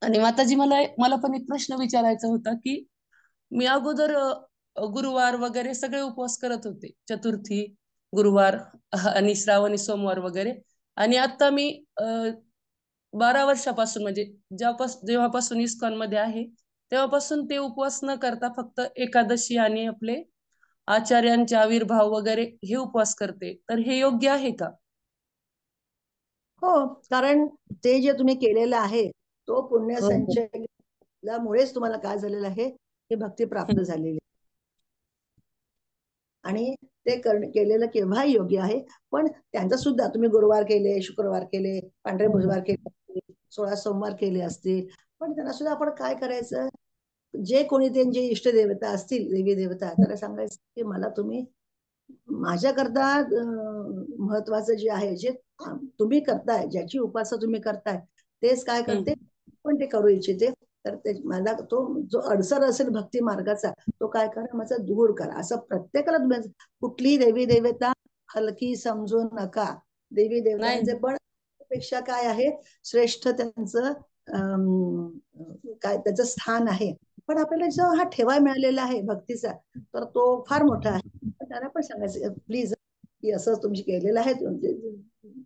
आणि माताजी, मला पण एक प्रश्न विचारायचा होता की मी अगोदर गुरुवार वगैरे सगळे उपवास करत होते, चतुर्थी, गुरुवार आणि श्रावणी सोमवार वगैरे. आणि आता मी 12 वर्षापासून, म्हणजे जेव्हापासून इस्कॉन मध्ये आहे तेव्हापासून ते उपवास न करता फक्त एकादशी आणि आपले आचार्यांचे आविर्भाव वगैरे हे उपवास करते. तर हे योग्य आहे का? हो, कारण ते जे तुम्ही केलेलं आहे तो पुण्य हो, हो. संचयमुळेच तुम्हाला काय झालेलं आहे, ही भक्ती प्राप्त झालेली आहे. आणि ते केलेलं केव्हाही योग्य आहे. पण त्यांचा सुद्धा तुम्ही गुरुवार केले, शुक्रवार केले, पांढरे बुधवार केले, 16 सोमवार केले असतील, पण त्यांना सुद्धा आपण काय करायचं, जे कोणी त्यांचे इष्ट देवता असतील, देवी देवता, त्याला सांगायचं की मला तुम्ही माझ्याकरता महत्वाचं जे आहे, जे तुम्ही करताय, ज्याची उपासना तुम्ही करताय तेच काय करते, पण ते करू इच्छिते, तर ते मला तो जो अडसर असेल भक्ती मार्गाचा तो काय करा, माझा दूर करा, असं प्रत्येकाला तुम्ही. कुठलीही देवी देवता हलकी समजू नका. देवी नाही. देवतांचे पण पेक्षा काय आहे, श्रेष्ठ त्यांचं काय त्याचं स्थान आहे. पण आपल्याला जो हा ठेवा मिळालेला आहे भक्तीचा, तर तो फार मोठा आहे. त्यांना पण सांगायचं प्लीज की असं तुम्ही केलेलं आहे.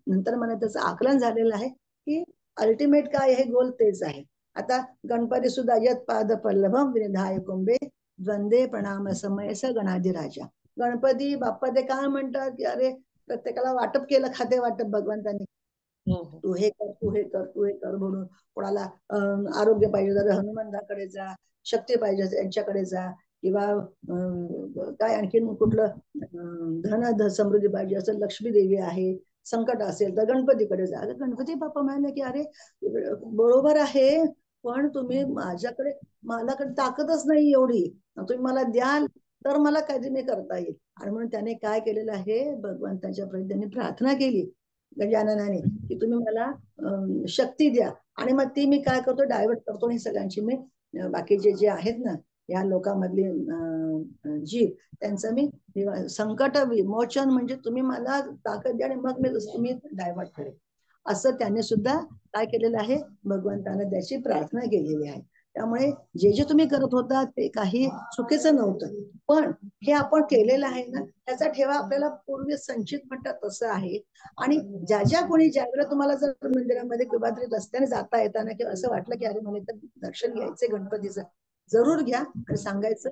नंतर मला त्याचं आकलन झालेलं आहे की अल्टिमेट काय आहे, गोल तेच आहे. आता गणपती सुद्धा यत पाद पल्लभम विनिधाय कुंभे द्वंदे प्रणाम समय स गणाधिराजा. गणपती बाप्पा ते काय म्हणतात की अरे प्रत्येकाला वाटप केलं, खाते वाटप भगवंतांनी, तू हे कर, तू हे कर, तू हे कर म्हणून. कोणाला आरोग्य पाहिजे तर हनुमंताकडे जा, शक्ती पाहिजे यांच्याकडे जा, किंवा काय आणखीन कुठलं धन समृद्धी पाहिजे असेल, लक्ष्मी देवी आहे. संकट असेल तर गणपतीकडे जा. गणपती बाप्पा म्हणाले की अरे बरोबर आहे, पण तुम्ही माझ्याकडे ताकदच नाही एवढी, तुम्ही मला द्याल तर मला काहीतरी मी करता येईल. आणि म्हणून त्याने काय केलेलं आहे, भगवंताच्या प्रती त्यांनी प्रार्थना केली गजाननाने की तुम्ही मला शक्ती द्या. आणि मग ती मी काय करतो, डायव्हर्ट करतो ही सगळ्यांची मी बाकीचे जे आहेत ना या लोकांमधली जीव, त्यांचं मी संकट विमोचन, म्हणजे तुम्ही मला ताकद द्या आणि मग मी तुम्ही डायव्हर्ट करेल. असं त्याने सुद्धा काय केलेलं आहे, भगवंताने त्याची प्रार्थना केलेली आहे. त्यामुळे जे जे तुम्ही करत होता ते काही चुकीचं नव्हतं, पण हे आपण केलेलं आहे ना त्याचा ठेवा आपल्याला पूर्वी संचित म्हणतात तसं आहे. आणि ज्या कोणी ज्या वेळेला तुम्हाला जर मंदिरामध्ये किंवा तरी रस्त्याने जाता येताना किंवा असं वाटलं की अरे मला इथं दर्शन घ्यायचंय गणपतीचं, जरूर घ्या आणि सांगायचं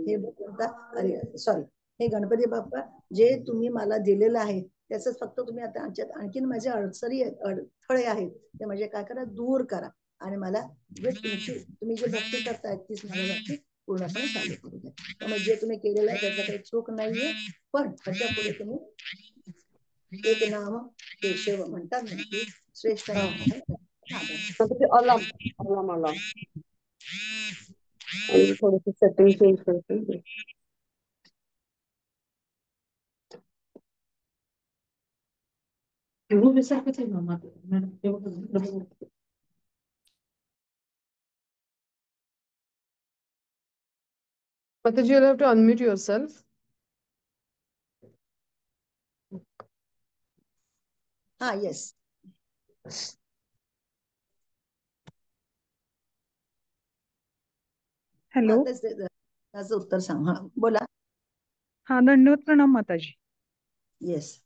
हे भगवंता, अरे सॉरी, हे गणपती बाप्पा, जे तुम्ही मला दिलेलं आहे त्याच फक्त तुम्ही आता आणखीन माझ्या अडथळे आहेत ते म्हणजे काय करा, दूर करा. आणि मला तुम्ही जे भक्ती करतायत तीच मला भक्ती पूर्णपणे चालू करू द्या. त्यामुळे जे तुम्ही केलेलं आहे त्याचा काही चूक नाहीये, पण त्याच्या पुढे तुम्ही एक नाम केशव म्हणतात ना की श्रेष्ठ नाम आहे. अलार्म अलार्म अलार्म आणि थोडीशी सेटिंग चेंज करते. Mataji, you'll have to unmute yourself. हा, येस. हॅलो. त्याचं उत्तर सांग. हा बोला. हा, दंडवत प्रणाम माताजी. येस.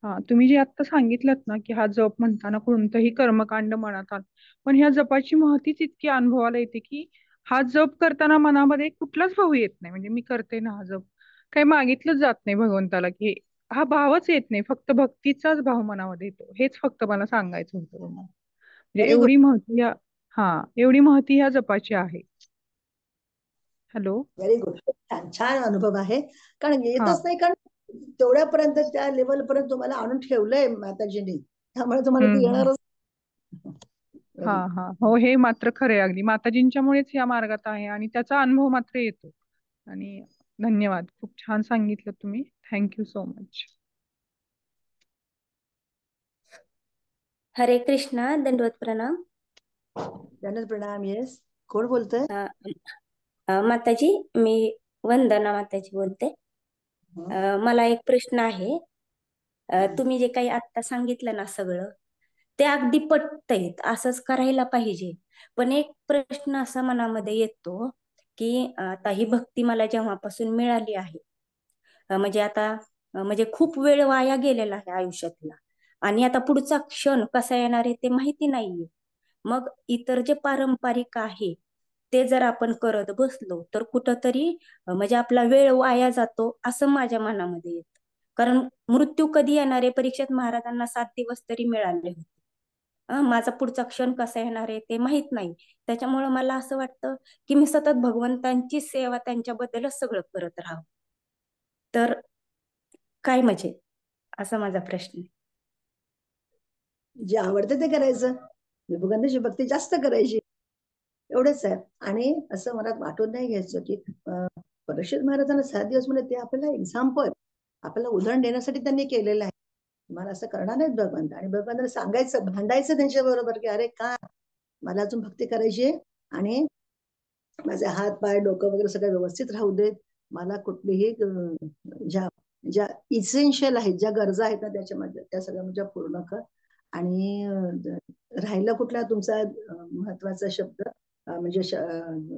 हा, तुम्ही जे आता सांगितलं ना की हा जप म्हणताना कोणतंही कर्मकांड मनात आलं, पण ह्या जपाची महतीच इतकी अनुभवाला येते की हा जप करताना मनामध्ये कुठलाच भाव येत नाही. म्हणजे मी करते ना हा जप, काही मागितलंच जात नाही भगवंताला की हा भावच येत नाही, फक्त भक्तीचाच भाव मनामध्ये येतो. हेच फक्त मला सांगायचं होतं तुम्हाला. म्हणजे व्हेरी गुड. एवढी महती ह्या जपाची आहे. हॅलो. Very good. छान छान अनुभव आहे. कारण हा येतच नाही, कारण तेवढ्यापर्यंत त्या लेवल पर्यंत तुम्हाला आणून ठेवलंय माताजींनी, त्यामुळे तुम्हाला ते येणारच. हा हा हो, हे मात्र खरे. अगदी माताजींच्यामुळेच या मार्गात आहे आणि त्याचा अनुभव मात्र येतो. आणि धन्यवाद, खूप छान सांगितलं तुम्ही. Thank you so much. हरे कृष्णा, दंडवत प्रणाम. प्रणाम. येस, कोण बोलतंय? माताजी, मी वंदना माताजी बोलते. मला एक प्रश्न आहे. तुम्ही जे काही आता सांगितलं ना सगळं ते अगदी पटतंय, असंच करायला पाहिजे. पण एक प्रश्न असा मनामध्ये येतो की आता ही भक्ती मला जेव्हापासून मिळाली आहे, म्हणजे आता म्हणजे खूप वेळ वाया गेलेला आहे आयुष्यातला, आणि आता पुढचा क्षण कसा येणार आहे ते माहिती नाहीये. मग इतर जे पारंपरिक आहे ते जर आपण करत बसलो तर कुठंतरी म्हणजे आपला वेळ वाया जातो असं माझ्या मनामध्ये येतं. कारण मृत्यू कधी येणार आहे, परीक्षेत महाराजांना 7 दिवस तरी मिळाले होते. माझा पुढचा क्षण कसा येणार आहे ते माहित नाही. त्याच्यामुळे मला असं वाटतं की मी सतत भगवंतांची सेवा, त्यांच्याबद्दलच सगळं करत राहावं. तर काय म्हणजे, असा माझा प्रश्न आहे. जे आवडतं ते करायचं, भगवंताची भक्ती जास्त करायची, एवढंच आहे. आणि असं मनात वाटून नाही घ्यायचं की परीक्षित महाराजांना 7 दिवस म्हणजे ते आपल्याला एक्झाम्पल, आपल्याला उदाहरण देण्यासाठी त्यांनी केलेलं आहे. मला असं करणार नाहीत भगवंत. आणि भगवंताला सांगायचं, भांडायचं त्यांच्या बरोबर की अरे का मला अजून भक्ती करायची आणि माझे हात पाय डोकं वगैरे सगळं व्यवस्थित राहू देत. मला कुठलीही ज्या इसेन्शियल आहेत, ज्या गरजा आहेत ना त्याच्यामध्ये त्या सगळ्या म्हणजे पूर्ण कर. आणि राहिलं कुठला तुमचा महत्वाचा शब्द म्हणजे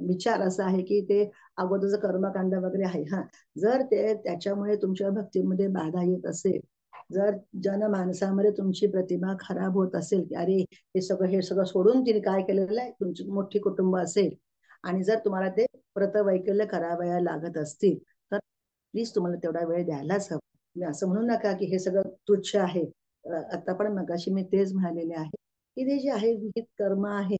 विचार असा आहे की ते अगोदरचं कर्मकांड वगैरे आहे. हा, जर ते त्याच्यामुळे तुमच्या भक्तीमध्ये बाधा येत असेल, जर जनमानसामध्ये तुमची प्रतिमा खराब होत असेल की अरे हे सगळं सोडून तिने काय केलेलं आहे, तुमची मोठी कुटुंब असेल आणि जर तुम्हाला ते व्रतवैकल्य करावया लागत असतील तर प्लीज तुम्हाला तेवढा वेळ द्यायलाच हवा. तुम्ही असं म्हणू नका की हे सगळं तुच्छ आहे. आता पण मगाशी मी तेच म्हणालेले आहे की ते जे आहे विहित कर्म आहे,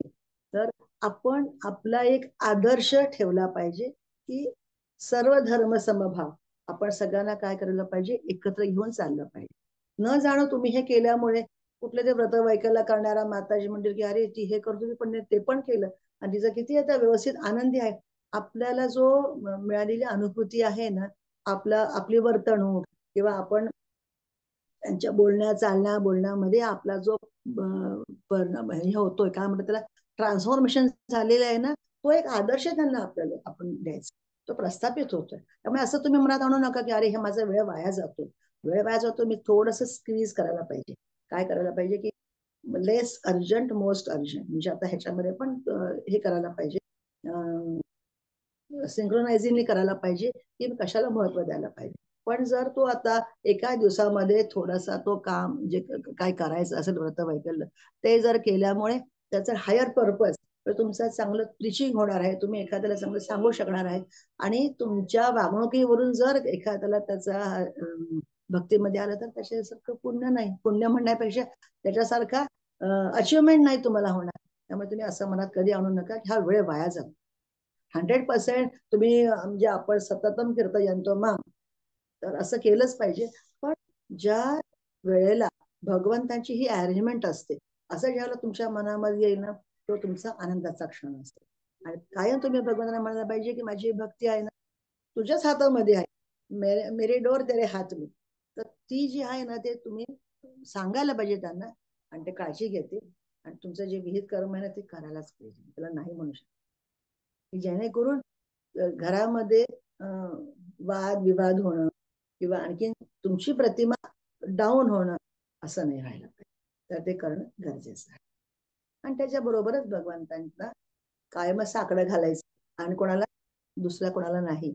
तर आपण आपला एक आदर्श ठेवला पाहिजे की सर्व धर्म समभाव. आपण सगळ्यांना काय करायला पाहिजे, एकत्र घेऊन चाललं पाहिजे. न जाणं तुम्ही हे केल्यामुळे कुठले ते व्रत वैकल्य करणारा माताजी म्हणतील की अरे ती हे करतो पण ते पण केलं आणि तिचं किती आता व्यवस्थित आनंदी आहे. आपल्याला जो मिळालेली अनुभूती आहे ना, आपली वर्तणूक किंवा आपण त्यांच्या बोलण्यामध्ये आपला जो परिणाम हे होतोय, काय म्हणतात त्याला, ट्रान्सफॉर्मेशन झालेलं आहे ना, तो एक आदर्श त्यांना आपल्याला आपण द्यायचा, तो प्रस्थापित होतोय. त्यामुळे असं तुम्ही मनात आणू नका की अरे हे माझा वेळ वाया जातो. मी थोडस स्क्वीज करायला पाहिजे. काय करायला पाहिजे की लेस अर्जंट मोस्ट अर्जंट, म्हणजे आता ह्याच्यामध्ये पण हे करायला पाहिजे, सिंक्रोनायझिंगली करायला पाहिजे की कशाला महत्व द्यायला पाहिजे. पण जर तो आता एका दिवसामध्ये थोडासा तो काम जे काय करायचं असेल व्रत वैकल्य, ते जर केल्यामुळे त्याचं हायर पर्पज तर तुमचं चांगलं प्रिचिंग होणार आहे, तुम्ही एखाद्याला चांगलं सांगू शकणार आहे आणि तुमच्या वागणुकीवरून जर एखाद्याला त्याचा भक्तीमध्ये आलं तर त्याच्यासारखं पुण्य नाही, पुण्य म्हणण्यापेक्षा त्याच्यासारखा अचिव्हमेंट नाही तुम्हाला होणार. त्यामुळे तुम्ही असं मनात कधी आणू नका की हा वेळ वाया जातो. 100% तुम्ही म्हणजे आपण सततम कीर्तयंतो माम, तर असं केलंच पाहिजे. पण ज्या वेळेला भगवंतांची ही अरेंजमेंट असते, असं ज्यावेळेला तुमच्या मनामध्ये येईल ना, तो तुमचा आनंदाचा क्षण असतो. आणि कायम तुम्ही भगवंतांना म्हणायला पाहिजे की माझी भक्ती आहे ना तुझ्याच हातामध्ये आहे, मेरे डोर तेरे हात में. तर ती जी आहे ना ते तुम्ही सांगायला पाहिजे त्यांना आणि ते काळजी घेते आणि तुमचं जे विहित कर्म आहे ना ते करायलाच पाहिजे, त्याला नाही म्हणू शकत. जेणेकरून घरामध्ये वाद विवाद होणं किंवा आणखीन तुमची प्रतिमा डाऊन होणं असं नाही राहिलं पाहिजे. तर ते करणं गरजेचं आहे. आणि त्याच्याबरोबरच भगवंतांना कायमच साकडं घालायचं आणि कोणाला दुसऱ्या कोणाला नाही,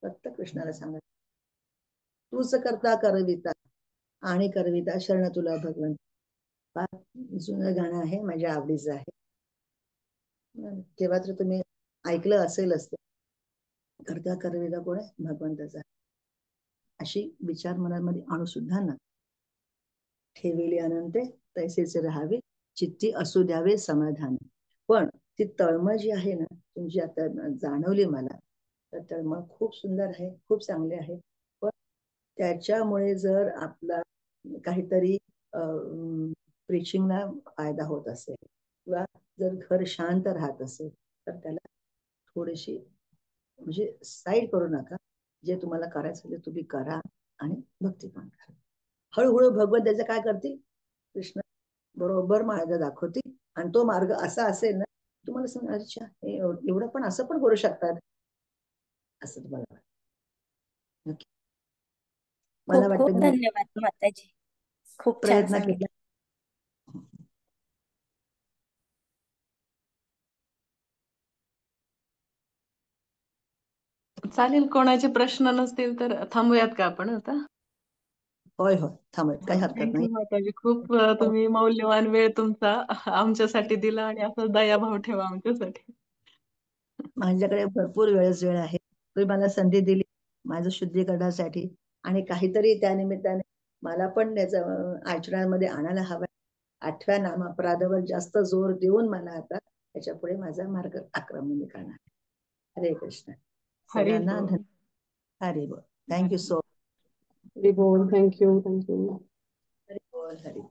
फक्त कृष्णाला सांगायचं तूच करता करविता आणि करविता शरण तुला भगवंत. जुनं गाणं आहे, माझ्या आवडीचं आहे. तेव्हा तर तुम्ही ऐकलं असेलच. करता करविता कोण आहे, भगवंताचा. अशी विचार मनामध्ये आणू सुद्धा ना. ठेविले अनंते तैसेच राहावे, चित्ती असू द्यावे समाधान. पण ती तळमळ जी आहे ना तुमची आता जाणवली मला, तर तळमळ खूप सुंदर आहे, खूप चांगले आहे. पण त्याच्यामुळे जर आपला काहीतरी प्रीचिंगला फायदा होत असेल किंवा जर घर शांत राहत असेल तर त्याला थोडीशी म्हणजे साईड करू नका. जे तुम्हाला करायचं ते तुम्ही करा आणि भक्ती पण करा. हळूहळू भगवत त्याचं काय करतील, कृष्ण बरोबर मार्ग दाखवतील आणि तो मार्ग असा असेल ना तुम्हाला सांगा अच्छा एवढं पण असं पण करू शकतात असं तुम्हाला वाटतं. मला खूप खूप वाटतं मी धन्यवाद माताजी, खूप छान प्रयत्न सांगितलं. केला. चालेल, कोणाचे प्रश्न नसतील तर थांबूयात का आपण आता? होय होय थांबत काही हरकत थँक्यू नाही. माताजी, खूप तुम्ही मौल्यवान वेळ तुमचा आमच्यासाठी दिला आणि असा दयाभाव ठेवा आमच्यासाठी. माझ्याकडे भरपूर वेळ आहे, तुम्ही मला संधी दिली माझं शुद्धीकरणासाठी आणि काहीतरी त्या निमित्ताने मला पण त्याचं आचरणामध्ये आणायला हवं. 8व्या नामापराधावर जास्त जोर देऊन मला आता त्याच्या पुढे माझा मार्ग आक्रमण करणार. हरे कृष्ण. हरी सगळ्यांना बोल. हरे बोल. थँक्यू सो हरी बोल. थँक्यू. हरे बोल. हरे